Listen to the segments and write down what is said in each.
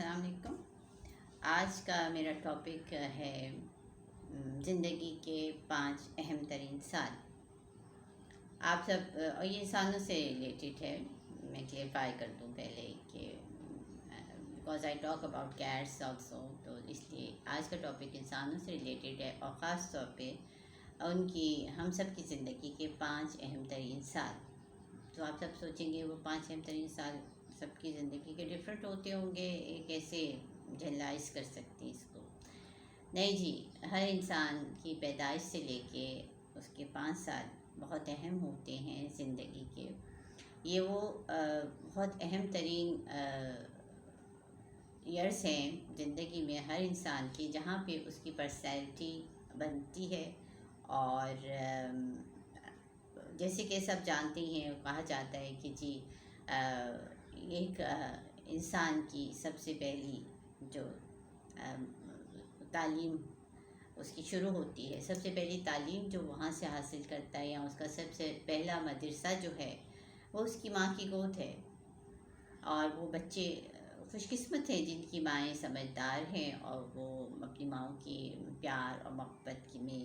السلام علیکم۔ آج کا میرا ٹاپک ہے زندگی کے 5 اہم ترین سال۔ آپ سب اور یہ انسانوں سے ریلیٹڈ ہے، میں کلیئرفائی کر دوں پہلے کہ because I talk about cats also, تو اس لیے آج کا ٹاپک انسانوں سے ریلیٹڈ ہے اور خاص طور پہ ان کی ہم سب کی زندگی کے 5 اہم ترین سال۔ تو آپ سب سوچیں گے وہ 5 اہم ترین سال سب کی زندگی کے ڈفرینٹ ہوتے ہوں گے، کیسے جنرلائز کر سکتے ہیں اس کو؟ نہیں جی، ہر انسان کی پیدائش سے لے کے اس کے 5 سال بہت اہم ہوتے ہیں زندگی کے۔ یہ وہ بہت اہم ترین ایئرس ہیں زندگی میں ہر انسان کی، جہاں پہ اس کی پرسنالٹی بنتی ہے۔ اور جیسے کہ سب جانتے ہیں، کہا جاتا ہے کہ جی ایک انسان کی سب سے پہلی جو تعلیم اس کی شروع ہوتی ہے، سب سے پہلی تعلیم جو وہاں سے حاصل کرتا ہے، یا اس کا سب سے پہلا مدرسہ جو ہے وہ اس کی ماں کی گود ہے۔ اور وہ بچے خوش قسمت ہیں جن کی مائیں سمجھدار ہیں اور وہ اپنی ماؤں کی پیار اور محبت کی میں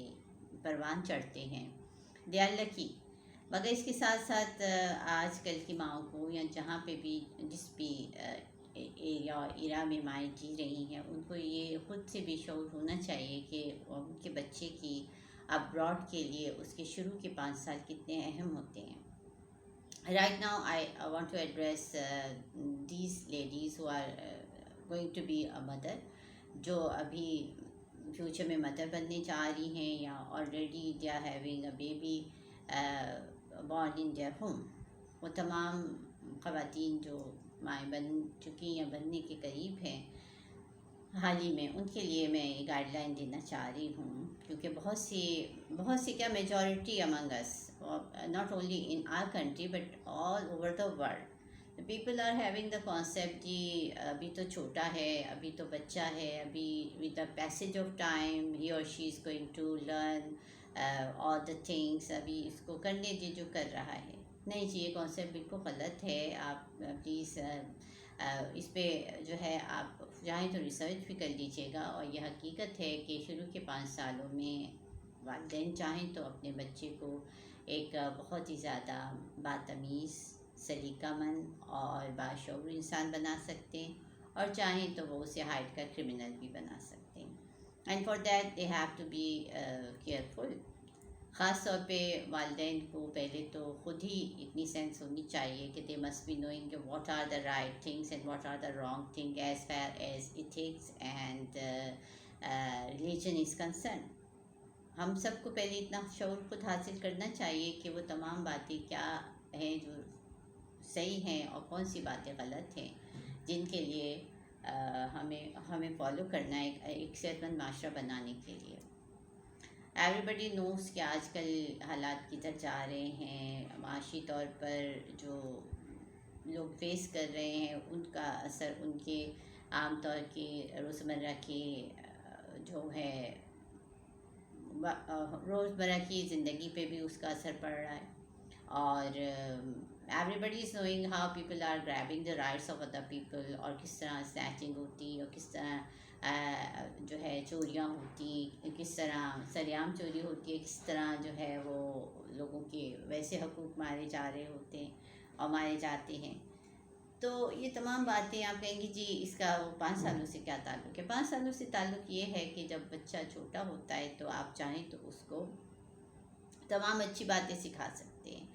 پروان چڑھتے ہیں، دے آر لکی۔ مگر اس کے ساتھ ساتھ آج کل کی ماؤں کو، یا جہاں پہ بھی جس بھی ایریا ایرا میں مائیں جی رہی ہیں، ان کو یہ خود سے بھی شعور ہونا چاہیے کہ ان کے بچے کی ابراڈ کے لیے اس کے شروع کے 5 سال کتنے اہم ہوتے ہیں۔ Right now I want to address these ladies who are going to be a mother، جو ابھی فیوچر میں مدر بننے جا رہی ہیں، یا already they are having a baby born in their home۔ وہ تمام خواتین جو مائیں بن چکی یا بننے کے قریب ہیں حال ہی میں، ان کے لیے میں یہ گائیڈ لائن دینا چاہ رہی ہوں، کیونکہ بہت سی کیا majority among us, not only in our country but all over the world، the people are having the concept کہ ابھی تو چھوٹا ہے، ابھی تو بچہ ہے، ابھی with the passage of time he or she is going to learn all the things، ابھی اس کو کرنے دے جو کر رہا ہے۔ نہیں جی، یہ کانسیپٹ بالکل غلط ہے۔ آپ پلیز اس پہ جو ہے آپ چاہیں تو ریسرچ بھی کر لیجیے گا، اور یہ حقیقت ہے کہ شروع کے 5 سالوں میں والدین چاہیں تو اپنے بچے کو ایک بہت ہی زیادہ باتمیز، سلیقہ مند اور باشعور انسان بنا سکتے ہیں، اور چاہیں تو وہ اسے ہائٹ کر کرمنل بھی بنا سکتے ہیں۔ And for that they have to be careful. خاص طور پہ والدین کو پہلے تو خود ہی اتنی سینس ہونی چاہیے کہ دے مسٹ بی نوئنگ کہ what are the right things and what are the wrong thing as far as ethics and religion is concerned. ہم سب کو پہلے اتنا شعور خود حاصل کرنا چاہیے کہ وہ تمام باتیں کیا ہیں جو صحیح ہیں اور کون سی باتیں غلط ہیں، جن کے لیے ہمیں فالو کرنا ہے ایک صحت مند معاشرہ بنانے کے لیے۔ ایوری بڈی نوز کہ آج کل حالات کدھر جا رہے ہیں، معاشی طور پر جو لوگ فیس کر رہے ہیں ان کا اثر ان کے عام طور کے روزمرہ کی جو ہے روزمرہ کی زندگی پہ بھی اس کا اثر پڑ رہا ہے۔ اور everybody is knowing how people are grabbing the rights of other people, اور کس طرح اسنیچنگ ہوتی، اور کس طرح جو ہے چوریاں ہوتی، کس طرح سریعام چوری ہوتی ہے، کس طرح جو ہے وہ لوگوں کے ویسے حقوق مارے جا رہے ہوتے ہیں اور مارے جاتے ہیں۔ تو یہ تمام باتیں آپ کہیں گی جی اس کا وہ 5 سالوں سے کیا تعلق ہے؟ 5 سالوں سے تعلق یہ ہے کہ جب بچہ چھوٹا ہوتا ہے تو آپ چاہیں تو اس کو تمام اچھی باتیں سکھا سکتے ہیں،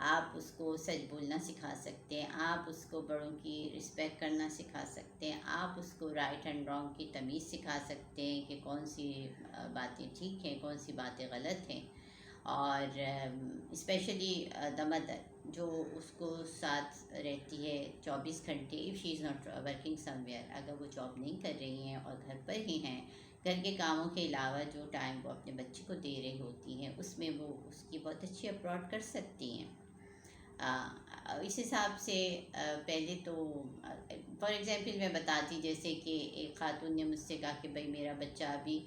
آپ اس کو سچ بولنا سکھا سکتے ہیں، آپ اس کو بڑوں کی رسپیکٹ کرنا سکھا سکتے ہیں، آپ اس کو رائٹ اینڈ رانگ کی تمیز سکھا سکتے ہیں کہ کون سی باتیں ٹھیک ہیں، کون سی باتیں غلط ہیں۔ اور اسپیشلی دا مدر جو اس کو ساتھ رہتی ہے 24 گھنٹے، if she is not working some where, اگر وہ جاب نہیں کر رہی ہیں اور گھر پر ہی ہیں، گھر کے کاموں کے علاوہ جو ٹائم وہ اپنے بچے کو دے رہی ہوتی ہیں، اس میں وہ اس کی بہت اچھی اپروڈ کر سکتی ہیں۔ اس حساب سے پہلے تو فار ایگزامپل میں بتاتی، جیسے کہ ایک خاتون نے مجھ سے کہا کہ بھائی میرا بچہ ابھی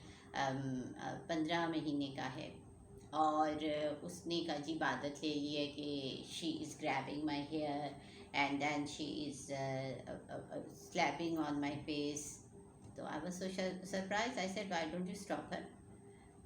15 مہینے کا ہے، اور اس نے ایک عجیب عادت لے لی ہے کہ she is grabbing my hair and then she is slapping on my face. So I was so surprised. I said, why don't you stop her?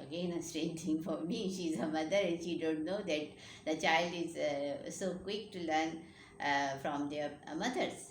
again a strange thing for me. She's a mother and she don't know that the child is so quick to learn from their mothers.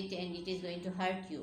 it and it is going to hurt you,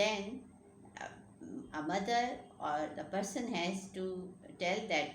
then a mother or the person has to tell that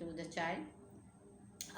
to the child.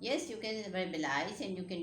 Yes, you can verbalize and you can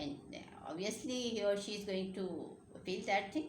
and obviously he or she is going to feel that thing.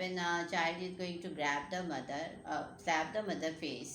when a child is going to grab the mother, slap the mother face,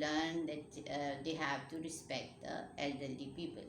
learn that they have to respect the elderly people.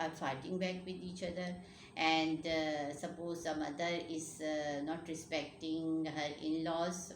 are fighting back with each other, and suppose a mother is not respecting her in-laws,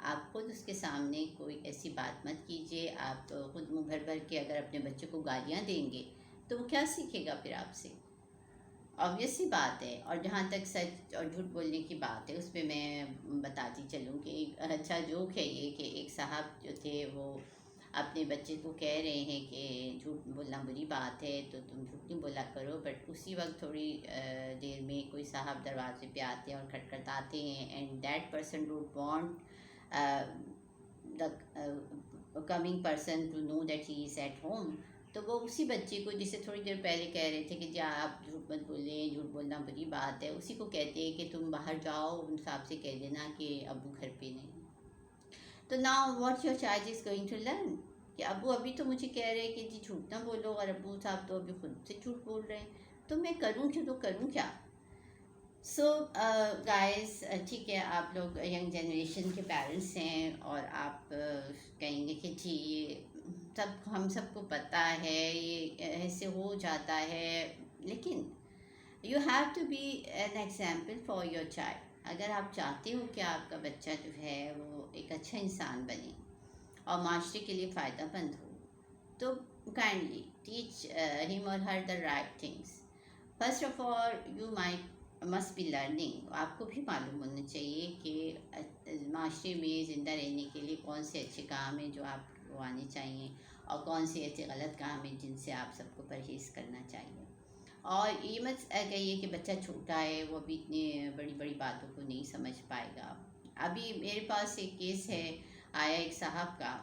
آپ خود اس کے سامنے کوئی ایسی بات مت کیجیے. آپ خود منہ بھر بھر کے اگر اپنے بچے کو گالیاں دیں گے تو وہ کیا سیکھے گا پھر آپ سے؟ obvious سی بات ہے. اور جہاں تک سچ اور جھوٹ بولنے کی بات ہے، اس پہ میں بتاتی چلوں کہ ایک اچھا جوک ہے یہ، کہ ایک صاحب جو تھے وہ اپنے بچے کو کہہ رہے ہیں کہ جھوٹ بولنا بری بات ہے تو تم جھوٹ نہیں بولا کرو. بٹ اسی وقت تھوڑی دیر میں کوئی صاحب دروازے پہ آتے ہیں اور کھٹکھٹاتے ہیں، and that person don't want the coming person to know that he is at home. تو وہ اسی بچے کو، جسے تھوڑی دیر پہلے کہہ رہے تھے کہ جی آپ جھوٹ مت بولیں، جھوٹ بولنا بری بات ہے، اسی کو کہتے ہیں کہ تم باہر جاؤ، ان صاحب سے کہہ دینا کہ ابو گھر پہ نہیں. تو now what your child is going to learn, کہ ابو ابھی تو مجھے کہہ رہے ہیں کہ جی جھوٹ نہ بولو، اور ابو صاحب تو ابھی خود سے جھوٹ بول رہے ہیں، تو میں کروں کیوں، تو کروں کیا؟ سو گائز، ٹھیک ہے آپ لوگ ینگ جنریشن کے پیرنٹس ہیں اور آپ کہیں گے کہ جی یہ سب ہم سب کو پتہ ہے، یہ ایسے ہو جاتا ہے، لیکن you have to be an example for your child. اگر آپ چاہتے ہو کہ آپ کا بچہ جو ہے وہ ایک اچھا انسان بنے اور معاشرے کے لیے فائدہ مند ہو، تو kindly teach him or her the right things. First of all you must be learning. آپ کو بھی معلوم ہونا چاہیے کہ معاشرے میں زندہ رہنے کے لیے کون سے اچھے کام ہیں جو آپ کو آنے چاہیے، اور کون سے ایسے غلط کام ہیں جن سے آپ سب کو پرہیز کرنا چاہیے. اور یہ مت کہیے کہ بچہ چھوٹا ہے، وہ ابھی اتنے بڑی بڑی باتوں کو نہیں سمجھ پائے گا. ابھی میرے پاس ایک کیس ہے، آیا ایک صاحب کا،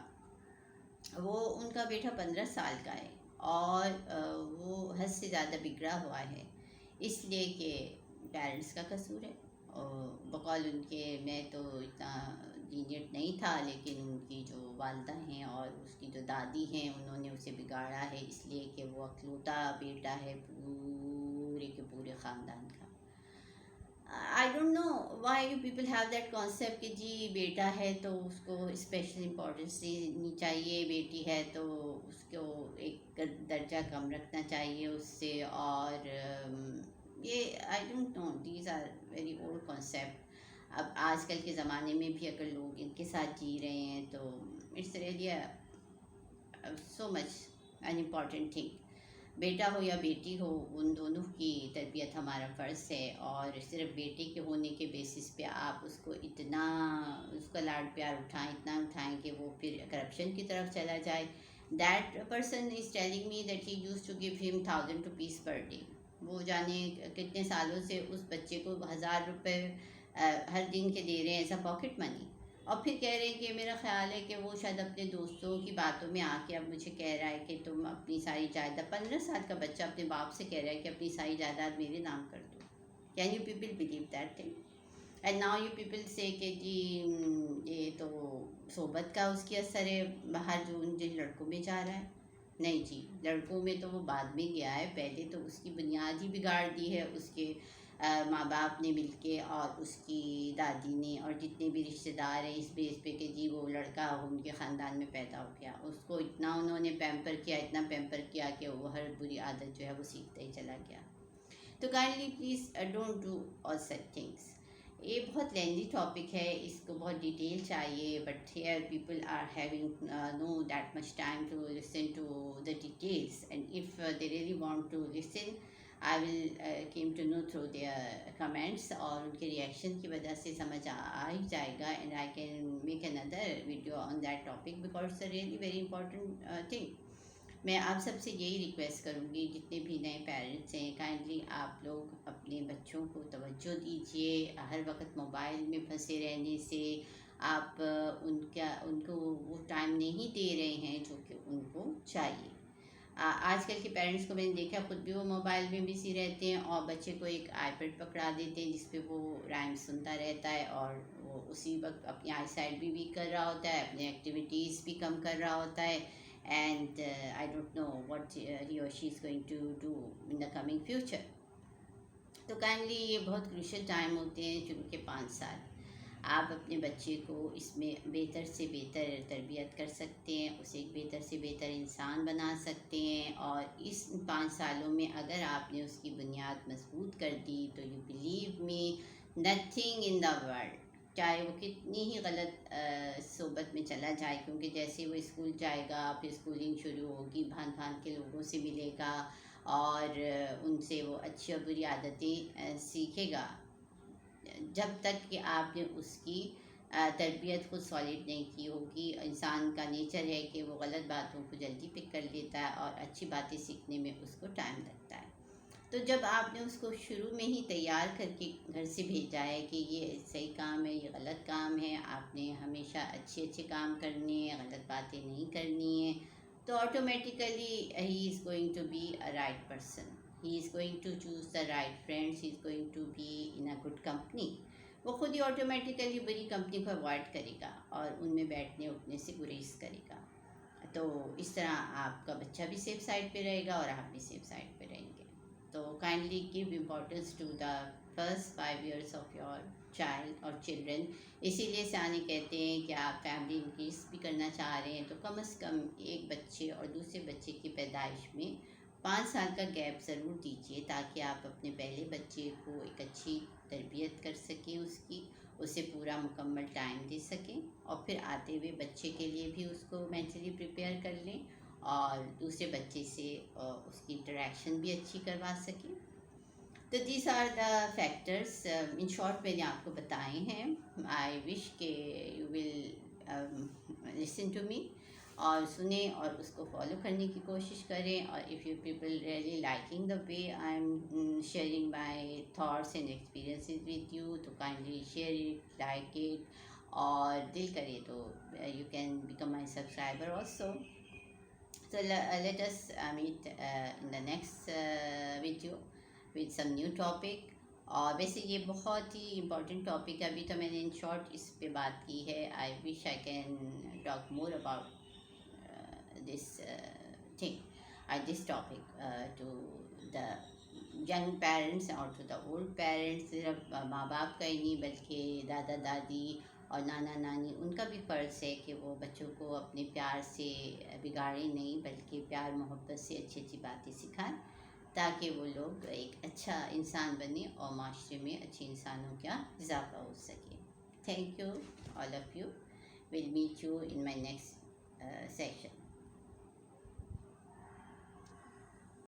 وہ ان کا بیٹا 15 سال کا ہے، اور وہ حد سے زیادہ بگڑا ہوا ہے، اس لیے کہ پیرنٹس کا قصور ہے. اور بقول ان کے، میں تو اتنا لینیٹ نہیں تھا، لیکن ان کی جو والدہ ہیں اور اس کی جو دادی ہیں، انہوں نے اسے بگاڑا ہے، اس لیے کہ وہ اکلوتا بیٹا ہے پورے کے پورے خاندان کا. I don't know why you people have that concept کہ جی بیٹا ہے تو اس کو اسپیشل امپورٹنس دینی چاہیے، بیٹی ہے تو اس کو ایک درجہ کم رکھنا چاہیے اس سے. اور یہ I don't know, these are very old concept. اب آج کل کے زمانے میں بھی اگر لوگ ان کے ساتھ جی رہے ہیں تو it's really so much an important thing. بیٹا ہو یا بیٹی ہو، ان دونوں کی تربیت ہمارا فرض ہے. اور صرف بیٹے کے ہونے کے بیسس پہ آپ اس کو اتنا، اس کا لاڈ پیار اٹھائیں، اتنا اٹھائیں کہ وہ پھر کرپشن کی طرف چلا جائے. That person is telling me that he used to give him 1000 rupees per day. وہ جانے کتنے سالوں سے اس بچے کو 1000 روپے ہر دن کے دے رہے ہیں ایز اے پاکٹ منی. اور پھر کہہ رہے ہیں کہ میرا خیال ہے کہ وہ شاید اپنے دوستوں کی باتوں میں آ کے اب مجھے کہہ رہا ہے کہ تم اپنی ساری جائیداد، 15 سال کا بچہ اپنے باپ سے کہہ رہا ہے کہ اپنی ساری جائیداد میرے نام کر دو. Can you people believe that thing? And now you people say کہ جی یہ تو صحبت کا اس کی اثر ہے، باہر جو جن لڑکوں میں جا رہا ہے. نہیں جی، لڑکوں میں تو وہ بعد میں گیا ہے، پہلے تو اس کی بنیاد ہی بگاڑ دی ہے اس کے ماں باپ نے مل کے، اور اس کی دادی نے، اور جتنے بھی رشتہ دار ہیں، اس بیس پہ کہ جی وہ لڑکا ان کے خاندان میں پیدا ہو گیا. اس کو اتنا انہوں نے پیمپر کیا، اتنا پیمپر کیا کہ وہ ہر بری عادت جو ہے وہ سیکھتا ہی چلا گیا. تو kindly please don't do all such things. یہ بہت لینتھی ٹاپک ہے، اس کو بہت ڈیٹیل چاہیے، but here people are having no that much time to listen to the details. And if they really want to listen, I will came to know through their comments, اور ان کے reaction کی وجہ سے سمجھ آ ہی جائے گا. And I can make another video on that topic because it's a really very important thing. میں آپ سب سے یہی ریکویسٹ کروں گی، جتنے بھی نئے پیرنٹس ہیں، کائنڈلی آپ لوگ اپنے بچوں کو توجہ دیجیے. ہر وقت موبائل میں پھنسے رہنے سے آپ ان کو وہ ٹائم نہیں دے رہے ہیں جو کہ ان کو چاہیے. آج کل کے پیرنٹس کو میں نے دیکھا، خود بھی وہ موبائل میں بزی رہتے ہیں، اور بچے کو ایک آئی پیڈ پکڑا دیتے ہیں جس پہ وہ رائم سنتا رہتا ہے، اور وہ اسی وقت اپنی آئی سائٹ بھی ویک کر رہا ہوتا ہے، اپنی ایکٹیویٹیز بھی کم کر رہا ہوتا ہے. And I don't know what he or she is going to do in the coming future. تو کائنڈلی یہ بہت کروشل ٹائم ہوتے ہیں، چونکہ 5 سال آپ اپنے بچے کو اس میں بہتر سے بہتر تربیت کر سکتے ہیں، اسے ایک بہتر سے بہتر انسان بنا سکتے ہیں. اور اس 5 سالوں میں اگر آپ نے اس کی بنیاد مضبوط کر دی تو you believe me, nothing in the world چاہے وہ کتنی ہی غلط صحبت میں چلا جائے، کیونکہ جیسے وہ اسکول جائے گا پھر اسکولنگ شروع ہوگی، بھان بھان کے لوگوں سے ملے گا اور ان سے وہ اچھی اور بری عادتیں سیکھے گا. جب تک کہ آپ نے اس کی تربیت خود سالڈ نہیں کی ہوگی. انسان کا نیچر ہے کہ وہ غلط باتوں کو جلدی پک کر لیتا ہے اور اچھی باتیں سیکھنے میں اس کو ٹائم لگتا ہے. تو جب آپ نے اس کو شروع میں ہی تیار کر کے گھر سے بھیجا ہے کہ یہ صحیح کام ہے، یہ غلط کام ہے، آپ نے ہمیشہ اچھے اچھے کام کرنے ہیں، غلط باتیں نہیں کرنی ہیں، تو automatically he is going to be a right person. He is going to choose the right friends. He is going to be in a good company. وہ خود ہی آٹومیٹیکلی بری کمپنی کو اوائڈ کرے گا اور ان میں بیٹھنے اٹھنے سے گریز کرے گا. تو اس طرح آپ کا بچہ بھی سیف سائڈ پہ رہے گا اور آپ بھی سیف سائڈ پہ رہیں گے. تو kindly give importance to the first 5 years of your child اور چلڈرن. اسی لیے سیانے کہتے ہیں کہ آپ فیملی انکریز بھی کرنا چاہ رہے ہیں تو کم از کم ایک بچے اور دوسرے بچے کی پیدائش میں 5 سال کا گیپ ضرور دیجیے، تاکہ آپ اپنے پہلے بچے کو ایک اچھی تربیت کر سکیں، اسے پورا مکمل ٹائم دے سکیں، اور پھر آتے ہوئے بچے کے لیے بھی اس کو مینٹلی پریپیئر کر لیں اور دوسرے بچے سے اس کی انٹریکشن بھی اچھی کروا سکیں. تو these are the factors. In short میں نے آپ کو بتائے ہیں. آئی وش کہ you will listen to me اور سنیں اور اس کو فالو کرنے کی کوشش کریں. اور if you people really liking the way I am sharing my thoughts and experiences with you, تو kindly share it, like it, اور دل کرے تو you can become my subscriber also. So let us meet in the next video with some new topic. اور ویسے یہ بہت ہی important topic ہے. ابھی تو میں نے ان شارٹ اس پہ بات کی ہے. I wish I can talk more about this thing this topic to the young parents اور ٹو دا اولڈ پیرنٹس. صرف ماں باپ کا ہی نہیں بلکہ دادا دادی اور نانا نانی، ان کا بھی فرض ہے کہ وہ بچوں کو اپنے پیار سے بگاڑیں نہیں، بلکہ پیار محبت سے اچھی اچھی باتیں سکھائیں، تاکہ وہ لوگ ایک اچھا انسان بنے اور معاشرے میں اچھے انسانوں کا اضافہ ہو سکے. Thank you all of you. Will meet you in my next session.